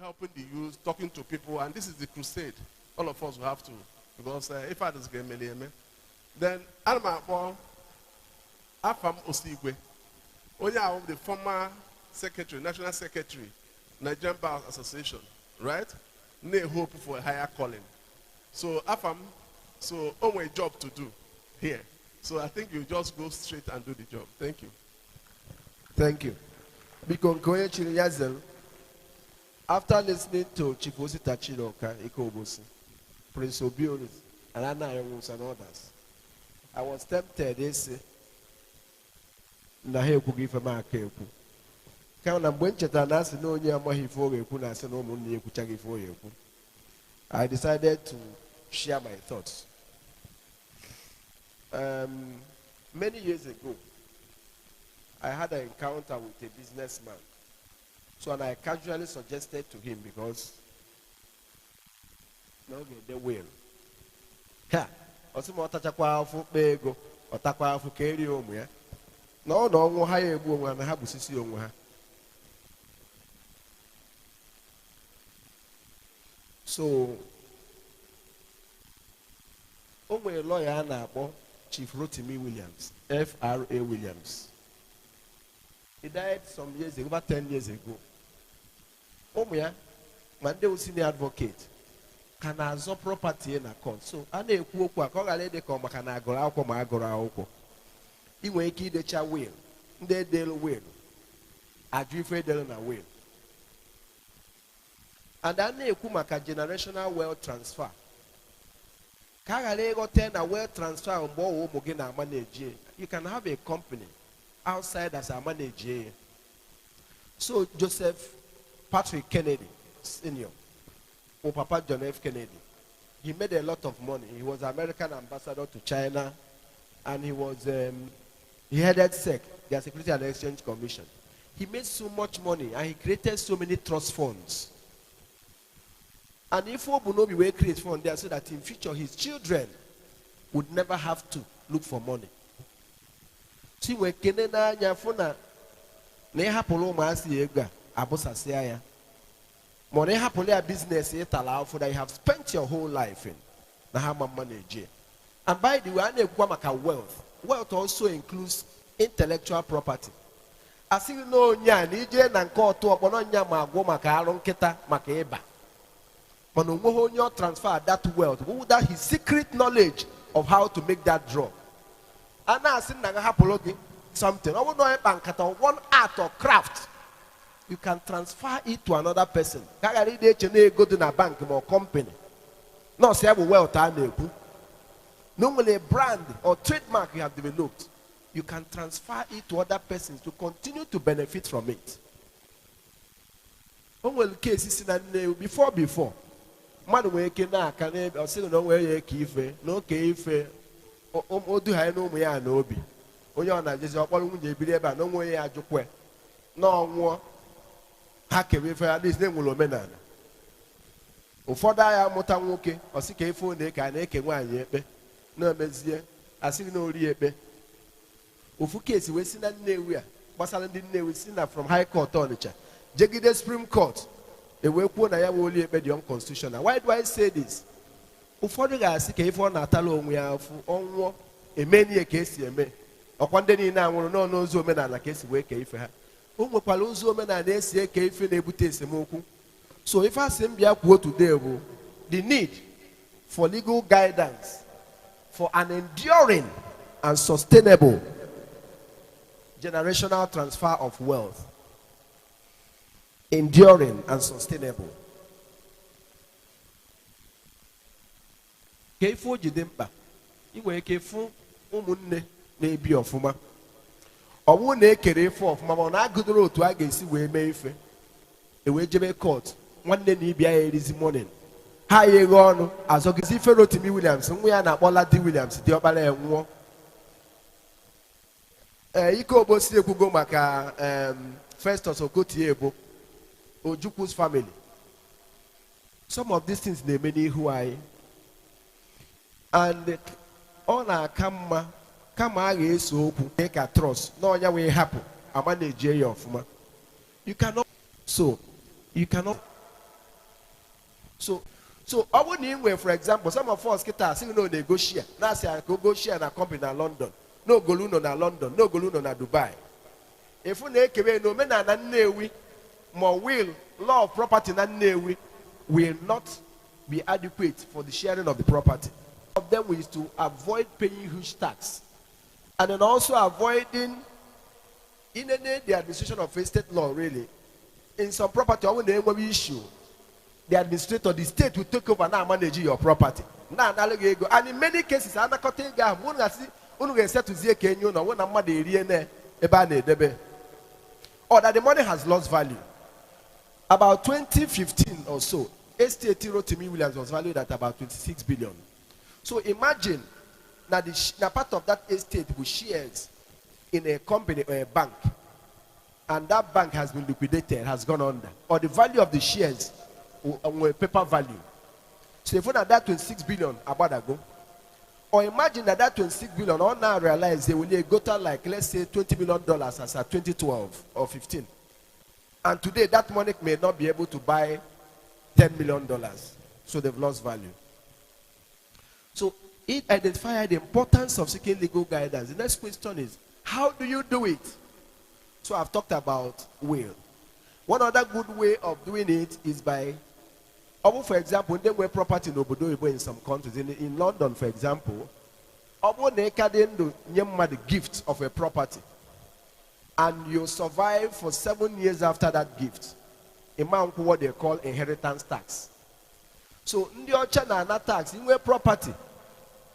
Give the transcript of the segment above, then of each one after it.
helping the youth, talking to people, and this is the crusade. All of us will have to, because if I just get then Afam Osigwe, the former secretary, national secretary, Nigerian Bar Association, right? They hope for a higher calling. So Afam, so only a job to do here. So I think you just go straight and do the job. Thank you. Thank you. After listening to Chief Osita Chidoka Ikobosi, Prince Obionis, and Anna Ewus and others, I was tempted to say, Naheku give a mark. Count and Wenchetanas, no Yamahi for you, Punas and Omuni Kuchagi for you. I decided to share my thoughts. Many years ago, I had an encounter with a businessman. So and I casually suggested to him because no the will. Ha! Osimo otachakwa afu pego, otakwa afu keri omu ya. No onwo ha ya egbu onwe na ha busisi onwe ha. So onwe lawyer a na-akpọ Chief Rotimi Williams, F.R.A. Williams. He died some years ago, about 10 years ago. Omuya, Mande was senior advocate. Can I absorb property in a court? So, I know who can lady come, can I go out from Agora? He will keep the child will. They deal will. I do for dealing a will. And I know Kumaka generational wealth transfer. Can I go 10 a wealth transfer on board Mogina manage? You can have a company outside as a manager. So, Joseph Patrick Kennedy, Senior, or Papa John F. Kennedy, he made a lot of money. He was American ambassador to China, and he headed SEC, the Security and Exchange Commission. He made so much money, and he created so many trust funds. And if Obunobi will create fund there so that in future his children would never have to look for money. See, when Kenena Yafuna, Nehapolo Masi Ega. Abosasiaya. Money happily a business it allow for that you have spent your whole life in. Nahama manage. And by the way, wealth. Wealth also includes intellectual property. As you know, Nije and call to Abononya Magoma Karon Keta Makeba. Mono transfer that wealth. Who that his secret knowledge of how to make that draw. And now I Naga Hapologi something. I would know a bank at one art or craft. You can transfer it to another person. Go to a bank or company. No, say wealth. Normally, a brand or trademark you have developed, you can transfer it to other persons to continue to benefit from it. Before, man waking up, can I say no way no keife, do I know me and obi? Oyana just a believe no way I joke. No more. Hakewe for at least name will menana. Ufoda ya motanwoke, osike phone de ka na eke nwanye ekpe. No mezie, asị no ri ekpe. Ofu case we si na Nnewi a, gbasara ndị Nnewi si na from High Court Onitsha. Jegide Supreme Court, ewe kwuo na ya wo ri ekpe dị unconstitutional. Why do I say this? Ufodu ga-asị ka ife ọ na-atala onwe ya afụ ọnwụọ emeni ya ka esi eme. Ọkwa ndị niile anwụrụ n'ọnụ ozu omenala ka esi wee ka ife ha. So if I say today, the need for legal guidance for an enduring and sustainable generational transfer of wealth. Enduring and sustainable. Kefo jidempa. Iwe kefo umunne nebi ofuma. Owu na ekere ife of mama na agudoro otu a ga-esi wee mee ife ewe jebe court nwanne na ibia ya erizi morning ha yeghe ọnụ azọgizi ife Rotimi Williams nwa ya na-akpọ Ladi Williams dị ọkpara ya nwụọ ike ogbosi ekwugo maka Festus Okotie-Ebo Ojukwu's family. Some of these things na-eme n'ihu anyị and ọ na-aka mma kama a ga-eso okwu ka trust na ọnya wee hapụ ama na-eji ya ọfụma. You cannot So I wouldn't where, for example, some of us get us, no, they go share. Now say I go share in a company in London. No Goluno na London, no Goluno na Dubai. If we make no men and newe, more will, law of property and newe will not be adequate for the sharing of the property. Of them is to avoid paying huge tax. And then also avoiding in any the administration of estate law really. In some property, I will issue. The administrator, the state will take over now managing your property. Now, and in many cases, I'm not cutting down. Or that the money has lost value. About 2015 or so, estate Rotimi Williams was valued at about 26 billion. So imagine now the part of that estate who shares in a company or a bank, and that bank has been liquidated, has gone under, or the value of the shares or paper value. So if we had that 26 billion about ago, or imagine that 26 billion, or now realize they will go to like, let's say $20 million as at 2012 or 15. And today that money may not be able to buy $10 million. So they've lost value. So it identified the importance of seeking legal guidance. The next question is, how do you do it? So I've talked about will. One other good way of doing it is by, for example, they were property in some countries. In London, for example, they the gift of a property. And you survive for 7 years after that gift. Amount what they call inheritance tax. So, in the China tax, in where property,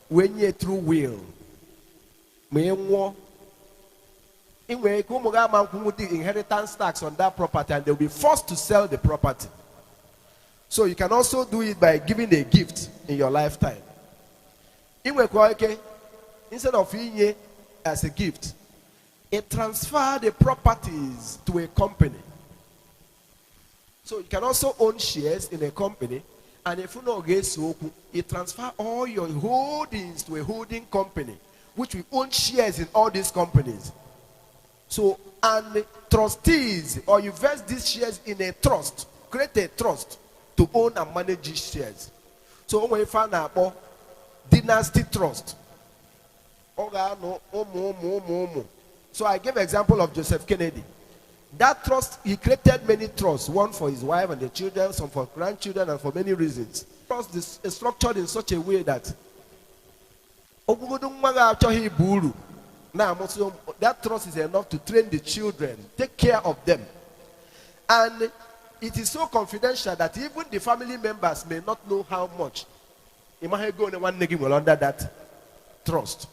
when you through will, in where the inheritance tax on that property, and they'll be forced to sell the property. So you can also do it by giving a gift in your lifetime. Instead of it as a gift, it transfer the properties to a company. So you can also own shares in a company, and if you know it transfer all your holdings to a holding company, which will own shares in all these companies. So, and trustees, or you invest these shares in a trust, create a trust to own and manage these shares. So when you find out dynasty trust. So I gave example of Joseph Kennedy. That trust, he created many trusts, one for his wife and the children, some for grandchildren, and for many reasons. Trust is structured in such a way that now that trust is enough to train the children, take care of them. And it is so confidential that even the family members may not know how much. Will under that trust.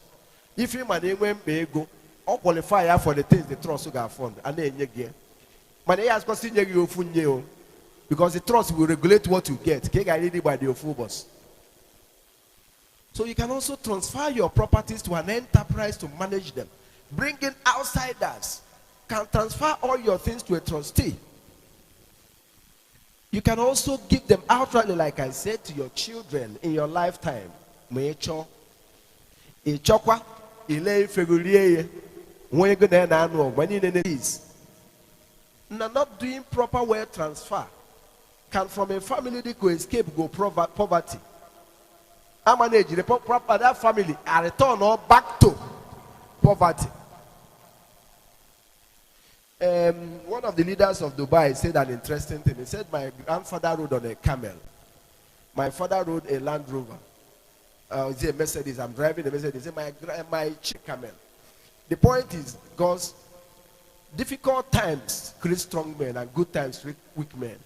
If you may go, or qualify for the things the trust will fund, and then you get. Because the trust will regulate what you get. By the boss. So you can also transfer your properties to an enterprise to manage them. Bring in outsiders. Can transfer all your things to a trustee. You can also give them outrightly, like I said, to your children in your lifetime. When not doing proper wealth transfer can from a family they could escape go poverty. I manage the proper that family and return or back to poverty. One of the leaders of Dubai said an interesting thing. He said, my grandfather rode on a camel. My father rode a Land Rover. Is a Mercedes. I'm driving a Mercedes. He said, my camel. The point is, because difficult times create strong men and good times create weak men.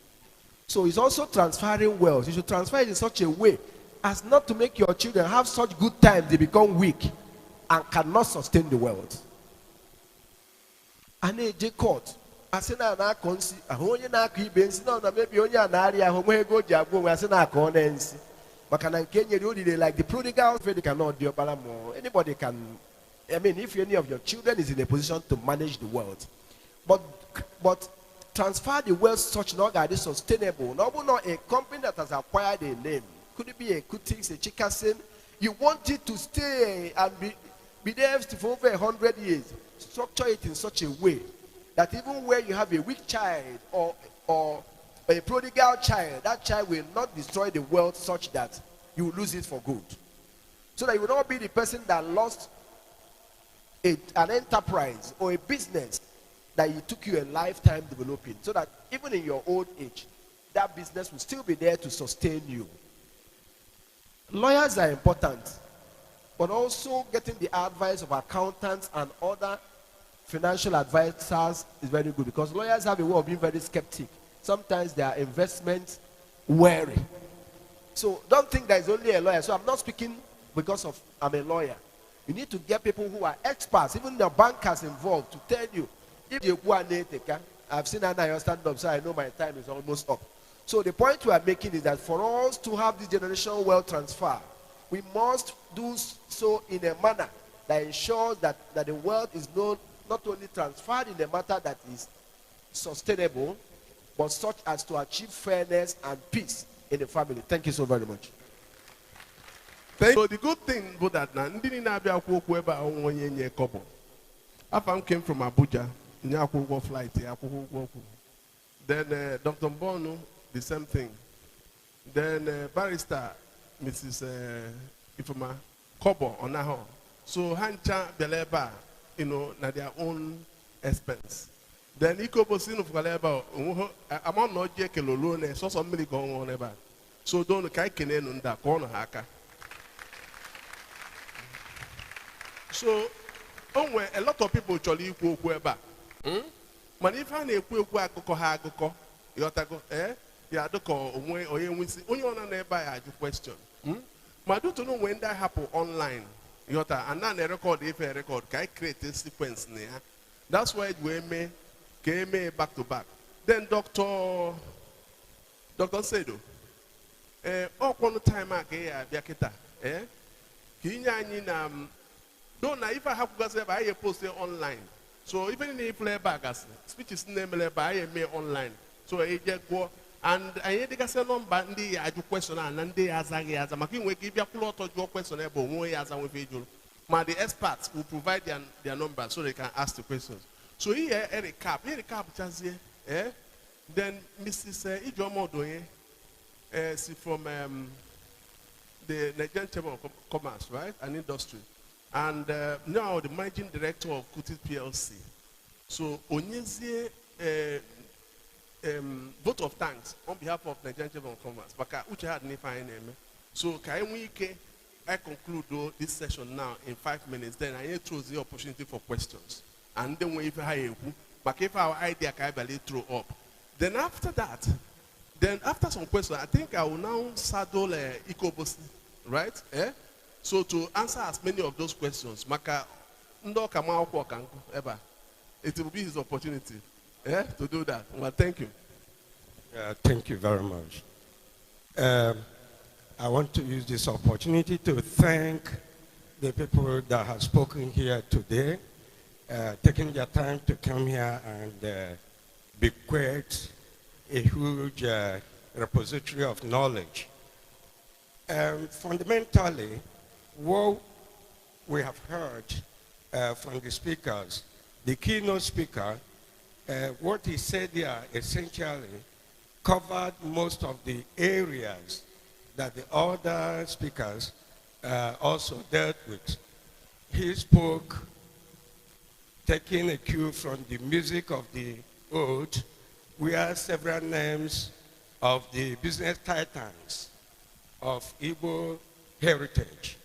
So it's also transferring wealth. You should transfer it in such a way as not to make your children have such good times they become weak and cannot sustain the wealth. And a court. I said, I can't see. I only now keep no, maybe only an area who may go jabo. I said, I can't see. But can I get you like the prodigal? They cannot do more. Anybody can. I mean, if any of your children is in a position to manage the wealth, but transfer the wealth such that is sustainable. Not a company that has acquired a name. Could it be a Kutix, a Chikasin? You want it to stay and be there for over 100 years. Structure it in such a way that even where you have a weak child or a prodigal child, that child will not destroy the wealth such that you will lose it for good. So that you will not be the person that lost an enterprise or a business that it took you a lifetime developing. So that even in your old age, that business will still be there to sustain you. Lawyers are important, but also getting the advice of accountants and other financial advisors is very good, because lawyers have a way of being very skeptic. Sometimes they are investment wary. So don't think there is only a lawyer. So I'm not speaking because of I'm a lawyer. You need to get people who are experts, even the bankers involved, to tell you if you go and I've seen Anna stand up, so I know my time is almost up. So the point we are making is that for us to have this generational wealth transfer, we must do so in a manner that ensures that the wealth is not only transferred in a matter that is sustainable, but such as to achieve fairness and peace in the family. Thank you so very much. So the good thing about that now, Ndini Nabia Kweba onye kobo. Afam came from Abuja, Nyaku flight, then Dr. Bono, the same thing. Then barrister Mrs. Ifuma Kobo on her. So Hancha Beleba, na their own expense. Then Ikobo sin of Galeba, among no jekelolone, so somebody going on about. So don't kaikene on that corner haka. So, a lot of people actually go eba. Man, if I need to go akoko, you go, ya do ko onwe oye nwisi. Only on an eba ya question. Man, do to know when that happen online. Yota, and then a record, if a record, can create a sequence near. That's why we may back to back. Then Dr. Sedo, all one time I get biaketa, Kinya don't know if I have to say I post it online. So even if I back speech is named by me online. So I just go and I had to say number and I do question and they as I making we give you a lot of your question about who as I will the experts will provide their number so they can ask the questions. So here a recap just here, then Mrs. Ijomo Doye, she from the Nigerian Chamber of Commerce, right, and Industry. And now the managing director of Cultivate PLC. So Onyezie vote of thanks on behalf of Nigerian Chamber of Commerce. So I conclude this session now in 5 minutes. Then I choose the opportunity for questions. And then we if our idea can be throw up. Then after that, after some questions, I think I will now saddle Ikobosi, right? So to answer as many of those questions, it will be his opportunity to do that. Well, thank you. Thank you very much. I want to use this opportunity to thank the people that have spoken here today, taking their time to come here and bequeath a huge repository of knowledge. Fundamentally, what we have heard from the speakers, the keynote speaker, what he said there essentially covered most of the areas that the other speakers also dealt with. He spoke taking a cue from the music of the old, where several names of the business titans of Igbo heritage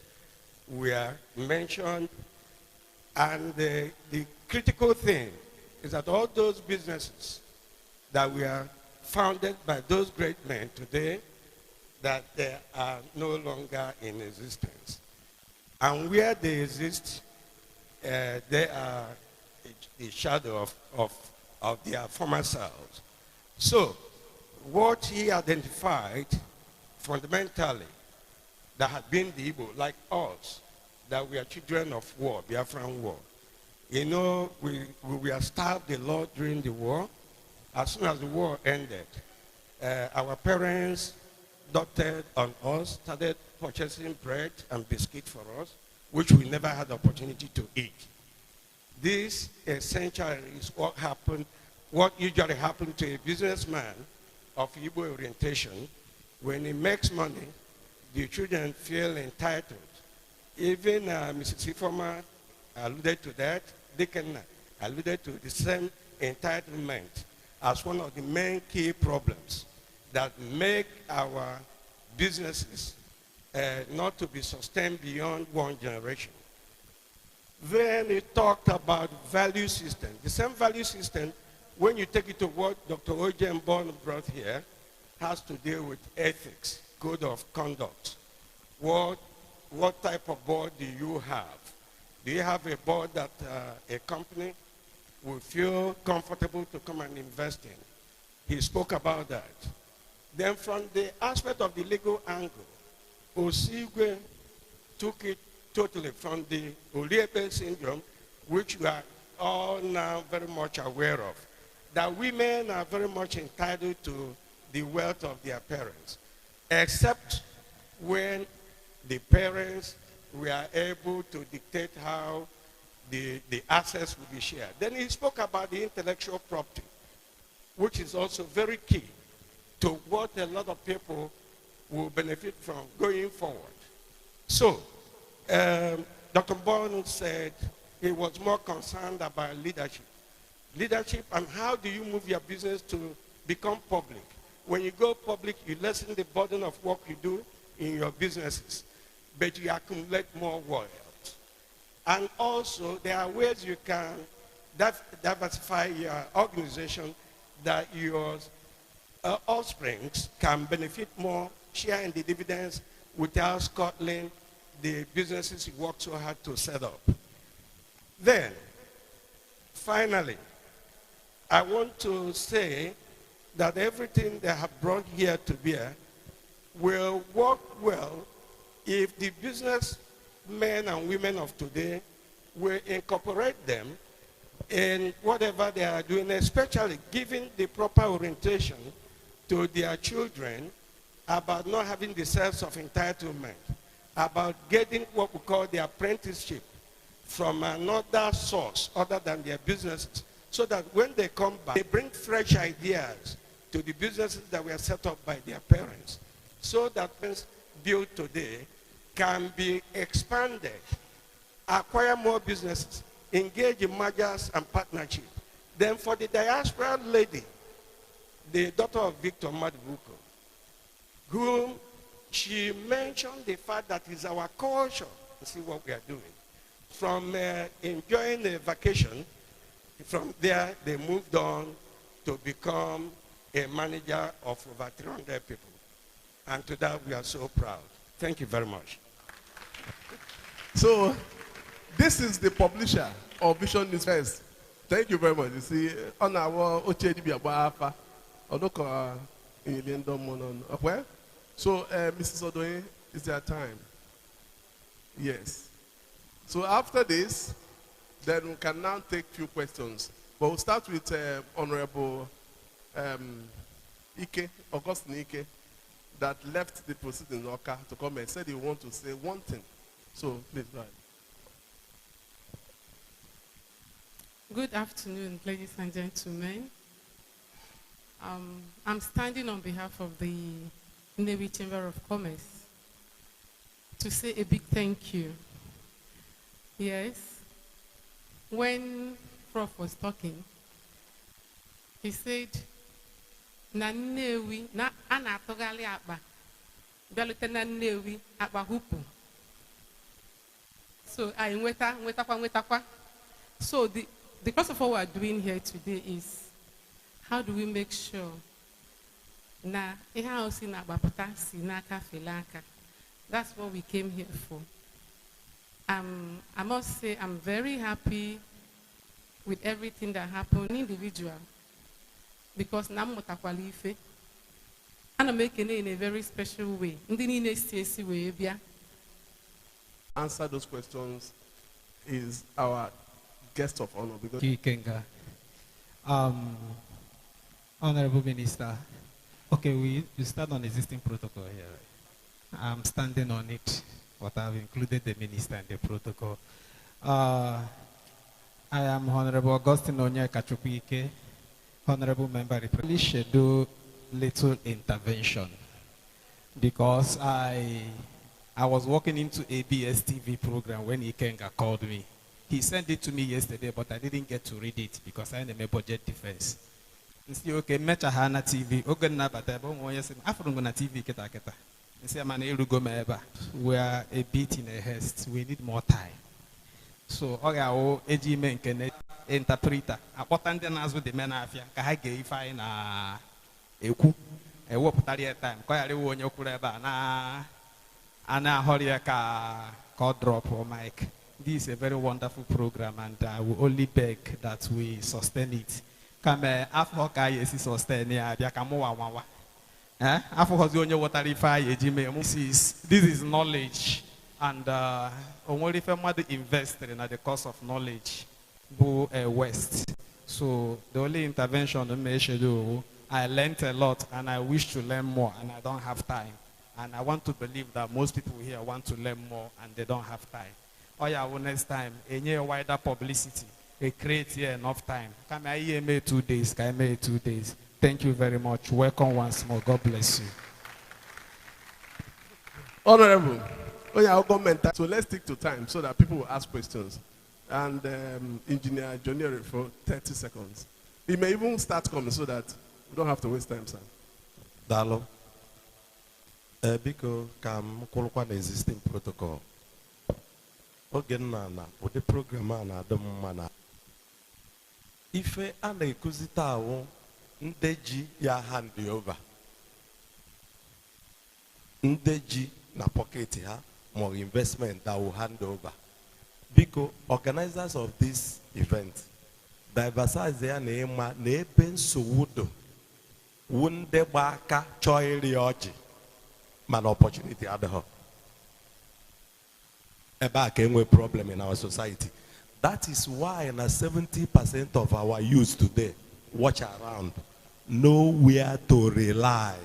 were mentioned, and the critical thing is that all those businesses that were founded by those great men today, that they are no longer in existence. And where they exist, they are a shadow of their former selves. So, what he identified fundamentally that had been the Igbo, like us, that we are children of war, Biafran war. You know, we were starved a lot during the war. As soon as the war ended, our parents doted on us, started purchasing bread and biscuit for us, which we never had the opportunity to eat. This essentially is what usually happened to a businessman of Igbo orientation, when he makes money, the children feel entitled. Even Mrs. Ifoma alluded to that. Deacon alluded to the same entitlement as one of the main key problems that make our businesses not to be sustained beyond one generation. Then he talked about value system. The same value system, when you take it to what Dr. O.J. Mbon brought here, has to deal with ethics, code of conduct. What type of board do you have? Do you have a board that a company will feel comfortable to come and invest in? He spoke about that. Then from the aspect of the legal angle, Osigwe took it totally from the Oliebe syndrome, which we are all now very much aware of, that women are very much entitled to the wealth of their parents, except when the parents were able to dictate how the assets will be shared. Then he spoke about the intellectual property, which is also very key to what a lot of people will benefit from going forward. So, Dr. Bono said he was more concerned about leadership. Leadership and how do you move your business to become public. When you go public, you lessen the burden of work you do in your businesses, but you accumulate more wealth. And also, there are ways you can diversify your organization that your offsprings can benefit more, share in the dividends without scuttling the businesses you worked so hard to set up. Then, finally, I want to say that everything they have brought here to bear will work well if the businessmen and women of today will incorporate them in whatever they are doing, especially giving the proper orientation to their children about not having the sense of entitlement, about getting what we call the apprenticeship from another source other than their businesses, so that when they come back, they bring fresh ideas to the businesses that were set up by their parents, so that things built today can be expanded, acquire more businesses, engage in mergers and partnership. Then for the diaspora lady, the daughter of Victor Madubuko, whom she mentioned the fact that it's our culture to see what we are doing. From enjoying a vacation, from there they moved on to become a manager of over 300 people. And to that we are so proud. Thank you very much. So, this is the publisher of Vision News First. Thank you very much. You see, on our OCHDB Abafa, Odoko in London. Okay? So, Mrs. Odoye, is there time? Yes. So, after this, then we can now take few questions. But we'll start with Honorable Ike, Augustine Ike, that left the proceeding in Oka to come and said he want to say one thing. So, please go ahead. Good afternoon, ladies and gentlemen. I'm standing on behalf of the Nnewi Chamber of Commerce to say a big thank you. Yes, when Prof was talking, he said, na Nnewi, na anatogali akpa, bialute na Nnewi akpa hupu. So, I nweta. So, the course of what we are doing here today is, how do we make sure na iha osi na bapata sinaka filaka? That's what we came here for. I must say I'm very happy with everything that happened individual, because na mutakwala ife ana make it in a very special way. Ndi niile si we bia. Answer those questions is our guest of honor. Because Kenga. Honorable Minister, okay, we start on existing protocol here. I'm standing on it, but I've included the minister in the protocol. I am Honorable Augustine Onya Kachukwike, Honorable Member, schedule little intervention because I was walking into ABS TV program when Ikenga called me. He sent it to me yesterday, but I didn't get to read it because I am a budget defense. Nsi okay, mecha hana TV. Ogen na bata bo mo yesi. Afro na TV kita kita. Nsi amana erugo meba. We are a bit in a haste. We need more time. So oga o eji me nkene interpreter. Akpota ndị na-azụ dị mena afia ka ha ge ife anyị na ekwu. Ewepụtara ya time. Ka yari onye kwuru ebe a na ana ahọrọ ya ka drop or mic. This is a very wonderful program, and I will only beg that we sustain it. Come after yes sustain ya wawa. This is knowledge, and only if I invest in the course of knowledge go west. So the only intervention I learned a lot, and I wish to learn more, and I don't have time. And I want to believe that most people here want to learn more, and they don't have time. Oh yeah, well, next time, a wider publicity. Create here enough time. Come here, 2 days. Come here 2 days. Thank you very much. Welcome once more. God bless you. Honorable. Oh yeah, I'll comment. So let's stick to time so that people will ask questions. And Engineer Johnny for 30 seconds. He may even start coming so that we don't have to waste time, sir. Dalo. Biko kam kulukwa na existing protocol. Ogen na the program na adam mana. Ife a na-ekuzi taa wụ ndị ji ya hand over. Ndị ji na pocket ha more investment that will hand over. Because organizers of this event diversize ya na ịma na ebe nsogbu dị wụ ndị gba aka chọọ iri ọjị mana opportunity adịghị. Ebe a ka enwe problem in our society. That is why 70% of our youth today watch around, know where to rely.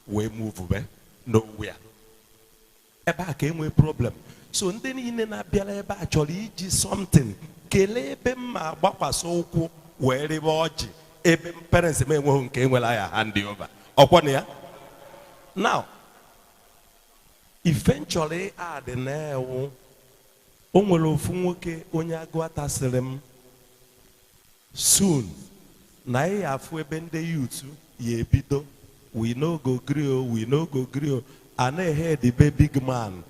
We move nowhere. Ebe a ka enwe problem. So ndị niile na-abịara ebe a chọrọ iji something kelee ebe mma gbakwasị ụkwụ wee rebe ọjị ebe parents m enweghị nke enwela ya hand over. Ọkwa na ya? Now, eventually add na ewu o nwere ofu nwoke onye agụata sịrị m soon na ya afụ ebe ndị youth ya ebido we no go gree o a na-ehe the big man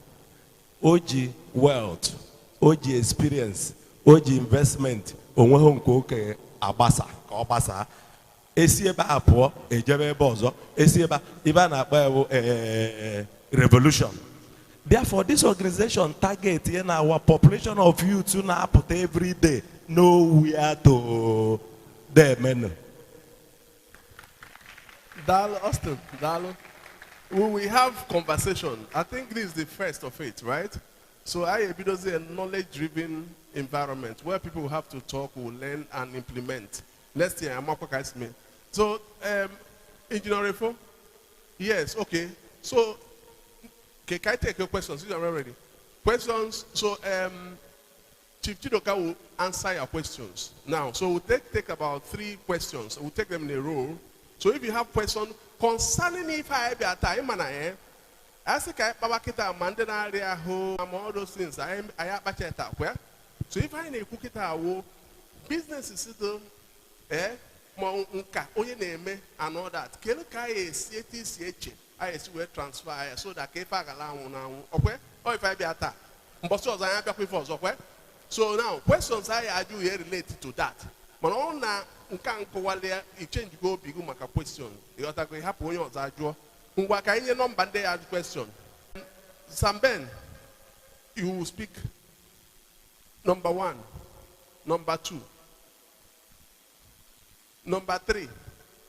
oji wealth oji experience oji investment onweghị nke oke agbasa ka ọ gbasa esi ebe a pụọ ejebe ebe ọzọ esi ebe a na-akpọ ewu revolution. Therefore, this organization target in our population of youth to now put every day nowhere to their men. Dalo, Austin, Dalo. We have conversation. I think this is the first of it, right? So I is a knowledge-driven environment where people will have to talk, will learn, and implement. Next year, I'm me. So, Engineer Refo? Yes, okay. So, okay, can I take your questions? You are ready. Questions. So, Chief Chidoka will answer your questions now. So we'll take about 3 questions. We'll take them in a row. So if you have questions concerning if I have a time and I ask Babakita Mandana area home, all those things. I have a chat where. So if I need cook it out, business is still onye na-eme and all that. Kele ka CATCH I will transfer so that if I allow now, okay? Or if I be at that. So now questions I do here related to that. But on na nka change go big maka question. You are going to happen when you are draw. Ngwa ka inye number dey add question. Samben, you will speak number 1, number 2, number 3.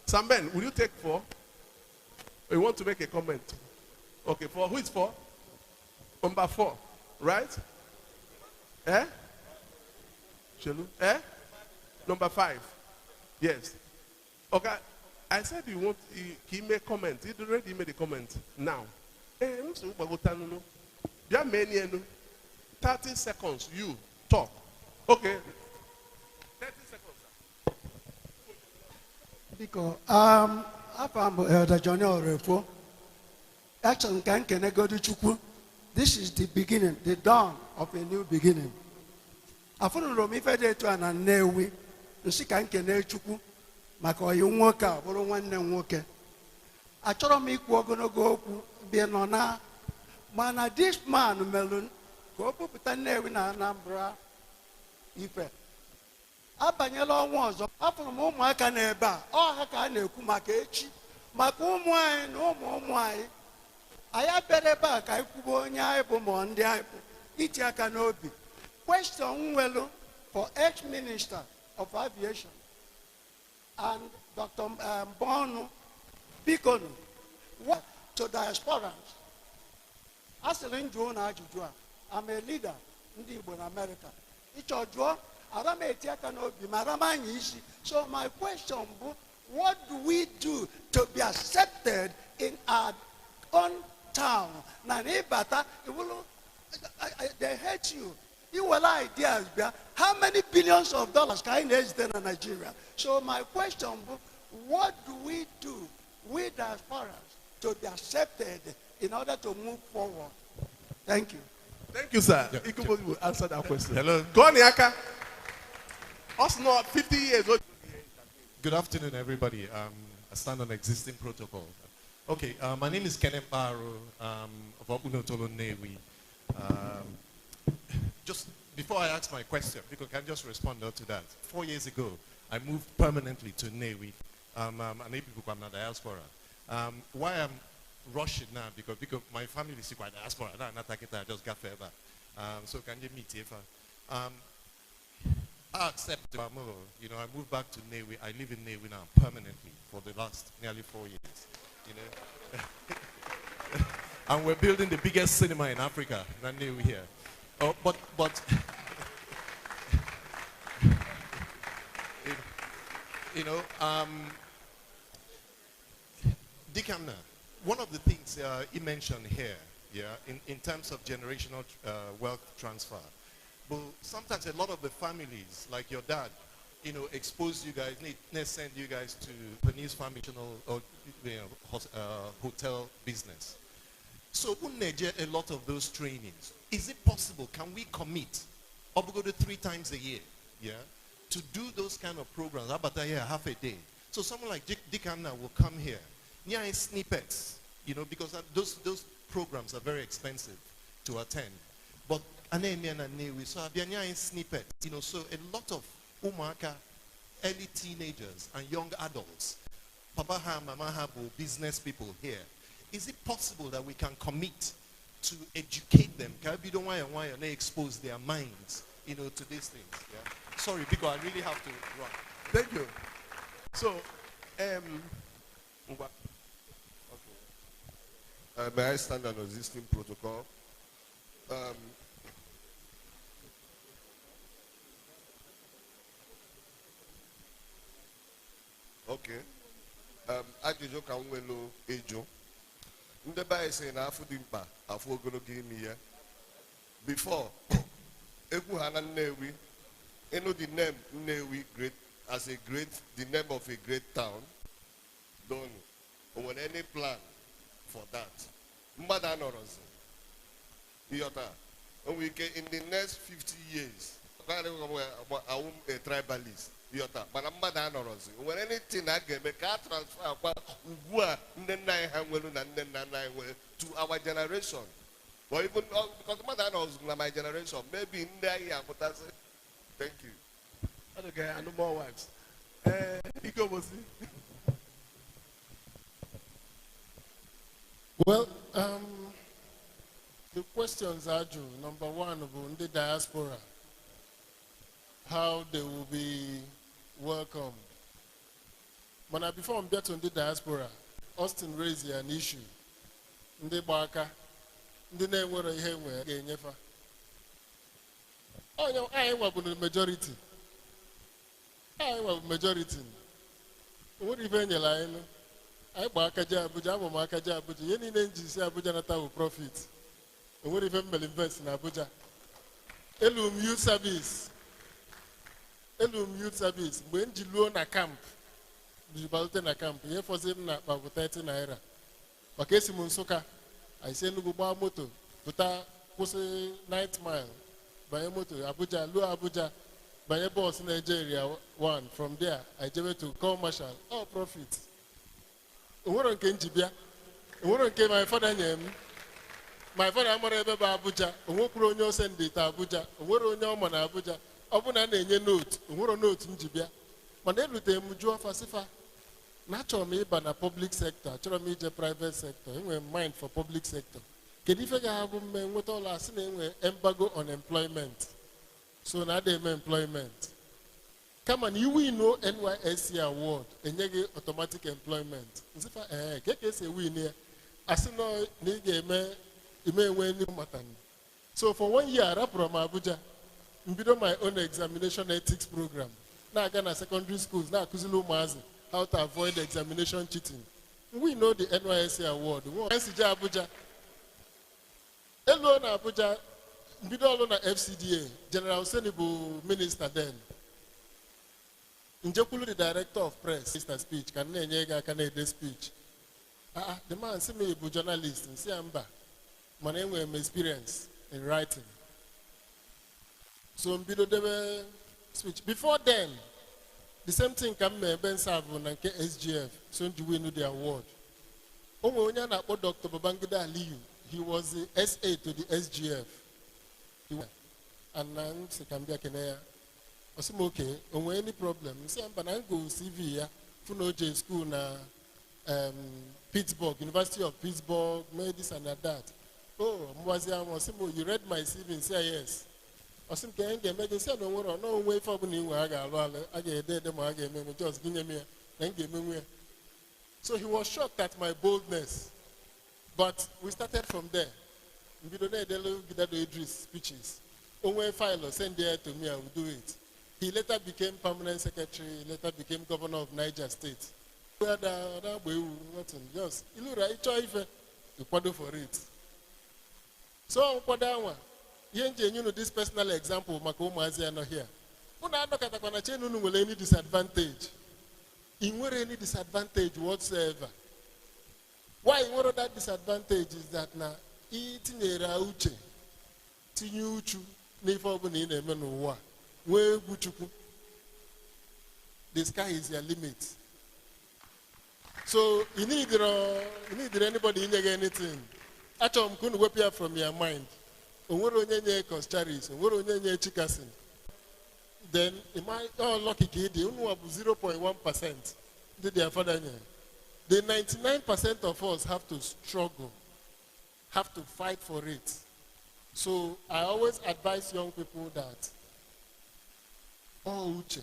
Samben, will you take 4? You want to make a comment? Okay, 4. Who is 4? Number 4, right? Eh? Shelu? Eh? Number 5. Yes. Okay. I said he made comment. He already made a comment. Now. You have many 30 seconds. You talk. Okay. 30 seconds. Because afam Elder Johnny Orefo. Action can go to Chukwu. This is the beginning, the dawn of a new beginning. Afunu romi fede to an anewi. Nsi kan kene Chukwu. Maka oyi nwoke a bụrụ nwanne nwoke. Achọrọ m ikwu ogologo okwu bịa nọ na mana this man melun ka o pụta Nnewi na Anambra ife. Abanyela ọnwa ọzọ. Afụrụ m ụmụaka n'ebe a. Ọ ha ka a na-ekwu maka echi. Maka ụmụ anyị na ụmụ anyị. Anyị abịara ebe a ka anyị kwubo onye anyị bụ ma ndị anyị bụ iti aka n'obi. Question nwelu for ex-minister of aviation and Dr. Bono Bikonu, what to diasporans? Asịrị njụ na ajụjụ a, I'm a leader Ndigbo in America. Ịchọ jụọ, ara m eti aka n'obi ma ara m anya isi. So my question bụ, what do we do to be accepted in our own town? Na n'ịbata, they hate you. You will ideas, how many billions of dollars can I extend in Nigeria? So my question, what do we do, we diasporans, to be accepted in order to move forward? Thank you. Thank you, sir. Yeah. Ikubo will answer that question. Hello. Go on, Yaka. Us not 50 years old. Good afternoon, everybody. I stand on existing protocol. Okay, my name is Kenneth Baro of Unotolo Nnewi. Just before I ask my question, because I can just respond to that. 4 years ago, I moved permanently to Nnewi. I'm a diaspora. Why I'm rushing now, because my family is quite diaspora. I just got further. So can you meet if I accept, you know, I moved back to Nnewi. I live in Nnewi now permanently for the last nearly 4 years. You know, and we're building the biggest cinema in Africa, Nnewi here. Oh, but you know, Dikamna, one of the things he mentioned here, yeah, in terms of generational wealth transfer. But sometimes a lot of the families, like your dad, you know, expose you guys, need send you guys to Japanese family or you know, hotel business. So we need a lot of those trainings. Is it possible? Can we commit? Or we go to 3 times a year, yeah, to do those kind of programs? How about a year, half a day? So someone like Dick Anna will come here, near snippets, you know, because those programs are very expensive to attend. But so I've snippets, you know, so a lot of umaka, early teenagers and young adults, Papa ha, Mama ha, business people here. Is it possible that we can commit to educate them? Can we don't want to expose their minds, you know, to these things? Yeah? Sorry, because I really have to run. Thank you. So, may I stand on existing protocol? Okay. Ajụjụ ka m nwelu eju. Ndị be anyị sị na afọ dị mkpa afọ ogologo imi ya. Before, egwu ha na Nnewi, you know the name Nnewi great as a great, the name of a great town. Don't know. Or any plan for that. Mbada norozi. Yota. In the next 50 years, I won't a tribalist. Yota. But mbada norozi. When anything I get, make a transfer to our generation. Or even because mother knows my generation, maybe in there, but thank you. Okay, I know more wives. Well, the questions are due. Number one, about the diaspora, how they will be welcomed. But before I'm get on the diaspora, Austin raised an issue. Ndị gbaka ndị na-enwere ihe nwe ga-enyefa onye anyị nwabụ majority nwere ife enyela anyị anyị gba aka je Abuja abụ m aka je Abuja ihe niile nji si Abuja nata bụ profit nwere ife mmeli invest na Abuja elu m youth service mgbe nji luo na camp jibalute na camp ihe fọzi m na akpa bụ 30 naira maka esi m Nsụka anyị si Enugu gbaa moto pụta kwụsị night mile banye moto Abuja luo Abuja banye bọs na-eje area 1 from there I jebe to call marshal all profit onwere nke njibịa onwere nke my father nye m my father amara ebe bụ Abuja onwekwuru onye ose ndịta Abuja onwere onye ọma na Abuja ọ bụ na na-enye note onwere note njibịa mana elute m jụọ fasifa na achọrọ m ịba na public sector achọrọ m ije private sector enwere mind for public sector kedu ife ga-abụ mme nweta ụlọ asị na enwe embargo on employment so na ada eme employment kama na iwu ino NYSC award enye gị automatic employment nsifa ka esi win ya asị na ị ga-eme enwe ndị matani so for 1 year rapụrụ m Abuja mbido my own examination ethics program na-aga na secondary schools na-akụzili ụmụazị how to avoid examination cheating we know the NYSC award NCJ Abuja elu na Abuja mbido ọlụ na FCDA General Hussein bụ minister then njekwulu the director of press Mr. speech ka na-enye gị aka na-ede speech the man si m bụ journalist nsi ya mba mana enwere m experience in writing so mbido debe speech before then the same thing ka m ebe serve na nke SGF so nji win the award onwe onye na-akpọ Dr. Babangida Aliyu he was the SA to the SGF and na si ka m bịa kene ya osi m okay onwe any problem nsi mba na go CV ya funa oje school na Pittsburgh University of Pittsburgh made this and that mwazi am osi m you read my CV and say yes osim ka nge eme gị sị na onwere ọnụ onwe ife ọbụla inwe a ga-alụ alụ a ga-ede ede ma a ga-eme just gịnye m ya na m ga-emenwu ya so he was shocked at my boldness but we started from there mbido na-edelu Gidado Idris speeches onwe file send it to me I will do it he later became permanent secretary he later became governor of Niger State just ilura ịchọ ife ịkwado for it so nkwado anwa ihe nji enye unu this personal example maka ụmụazị ya nọ here unu anọkọtakwa na chen unu nwere any disadvantage ị nwere any disadvantage whatsoever why nwere that disadvantage is that na itinyere uche tinye uchu n'ife ọbụla ị na-eme n'ụwa nwee egwu Chukwu the sky is your limit so you need anybody inye gị anything achọrọ m ka unu wepụ ya from your mind onwere onye nye Coscharis onwere onye nye Chikasin then lucky ka ịdị unu bụ 0.1% ndị their father nye the 99% of us have to struggle have to fight for it so I always advise young people that uche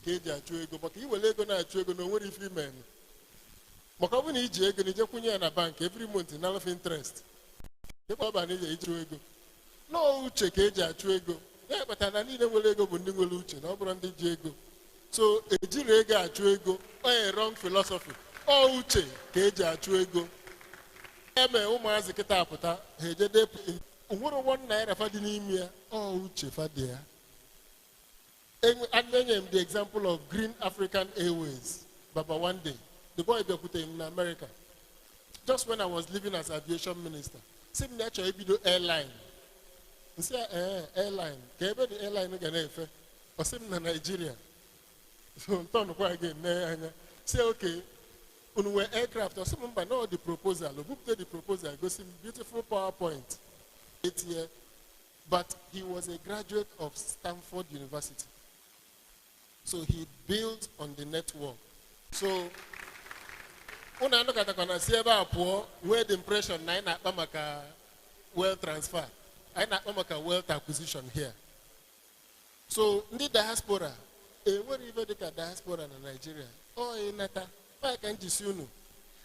ka eji achụ ego maka iwere ego na-achụ ego na onwere ife ime maka ọ bụ na iji ego na ijekwunye ya na bank every month na half interest ebe ọ ba na ije ịchụ ego nọọ uche ka eji achụ ego ya kpatara na niile nwere ego bụ ndị nwere uche na ọ bụrụ ndị ji ego so ejiri ego achụ ego onye wrong philosophy uche ka eji achụ ego eme ụmụazị kịta apụta ha ejede onwere 1 naira fadị n'ime ya uche fadị ya enye m the example of Green African Airways Baba one day the boy bịakwute m na America just when I was living as aviation minister si m na-achọ ebido airline nsi airline ka ebe dị airline ga na-efe ọsị m na Nigeria so ntọnụkwa gị nne anya si okay unu nwee aircraft ọsị m mba no the proposal obupụta the proposal gosi m beautiful PowerPoint 8 year but he was a graduate of Stanford University so he built on the network so unu anọkọtakwa na si ebe a pụọ nwee the impression na anyị na-akpa maka wealth transfer anyị na-akpa maka wealth acquisition here so ndị diaspora enwere ife dịka diaspora na Nigeria ịnata ka njisi unu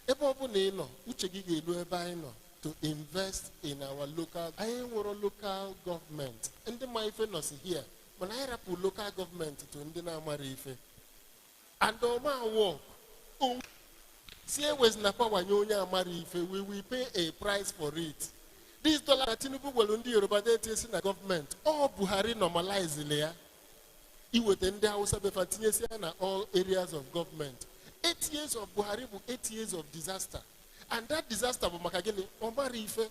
ebe ọ bụ na ị nọ uche gị ga-elu ebe anyị nọ to invest in our local anyị nwere local government ndị ma ife nọ si here mana anyị rapụ local government to ndị na-amara ife and ọma work si ewezi na pawanye onye amara ife we will pay a price for it this dollar na Tinubu gwelu ndị Yoruba deti esi na gọọmenti Buhari normalize ya iwete ndị Hausa befa tinyesia na all areas of government. 8 years of Buhari bụ 8 years of disaster. And that disaster bụ maka gịnị? Ọmara ife.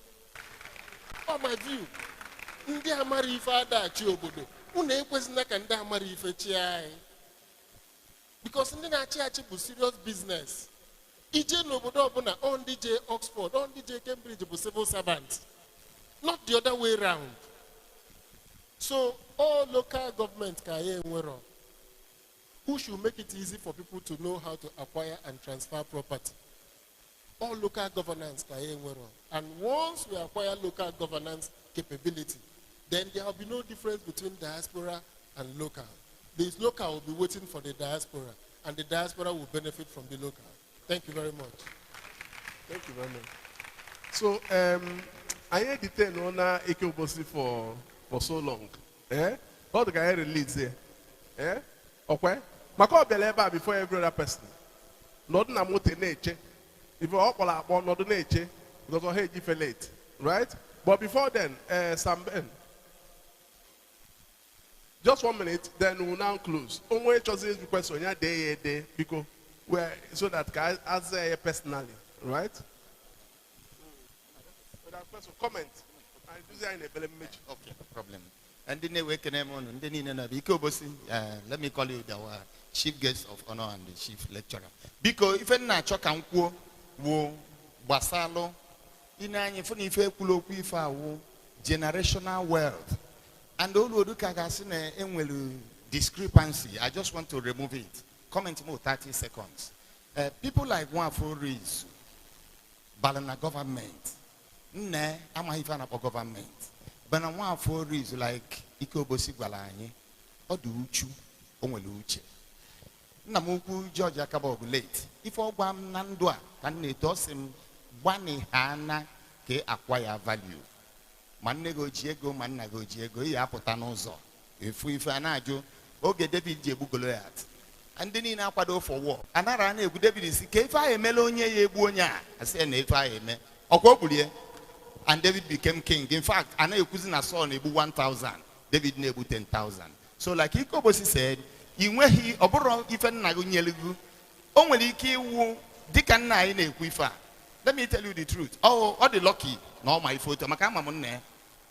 On my view, ndị amara ife adachi obodo. Unu ekwesịna ka ndị amara ife chi anyị. Because ndị na-achị achị bụ serious business. Ije n'obodo ọbụla, on DJ Oxford, on DJ Cambridge bụ civil servant. Not the other way around. So all local government ka anyị enwero. Who should make it easy for people to know how to acquire and transfer property? All local governance ka anyị enwero. And once we acquire local governance capability, then there will be no difference between diaspora and local. The local will be waiting for the diaspora, and the diaspora will benefit from the local. Thank you very much. Thank you very much. So, I detained on Ike for so long. All the guy released there. Okay? Mako beleba before every other person. Not na mote nature. If you all upon not nature, because I hate you late. Right? But before then, Sam Ben. Just 1 minute, then we'll now close. Only chooses request on your day, because we're so that guys answer personally, right? Without question, comment. I do that in a okay, no problem. And then we can let me call you the chief guest of honor and the chief lecturer. Because if na choka nkwo wo basalo ina anyi funi ife kulo ku ife awo generational wealth. And all we do kagasine enwelu discrepancy. I just want to remove it. Comment more 30 seconds. People like one for reason, balana government, ne ama even about government. But one for reason like ikobosi gwalanye, odu uchu, onwelu uche. Namuku George Akabogu late. If all bam nandwa can ne tosim bani hana ke acquire value. Man nego jiego, man nego jiego, ya potanozo. If we fanajo, oge David Jebu Goliath. And then in Aquado for war. Another name would David is if I melonia ye buonia. I say if I me. Okobulie. And David became king. In fact, I know your cousin saw Nebu 1,000. David Nebu 10,000. So like Ikobosi said, you were he oboro even nagunyelu. Only ki wu dikan na in a quifa. Let me tell you the truth. Oh, all the lucky. No, my photo. Makama monne.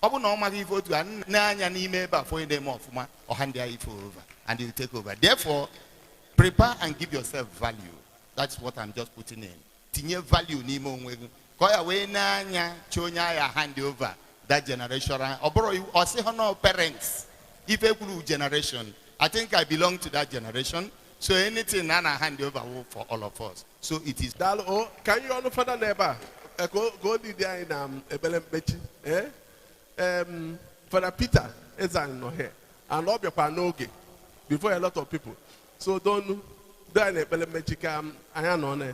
Obu no my photo and nanya ni meba for them off ma or hand their over. And you take over. Therefore, prepare and give yourself value. That's what I'm just putting in. Tinye value ni mo nwegu. Koya we nanya chonya ya hand over that generation. Or say honor parents. If a generation, I think I belong to that generation. So anything Nana hand over for all of us. So it is. Dalo, can you all further neighbor? Go there in Ebelem Bechi. Father Peter is no here. And Lord Panoge before a lot of people. So don't die in Ebelem Bechi. I am on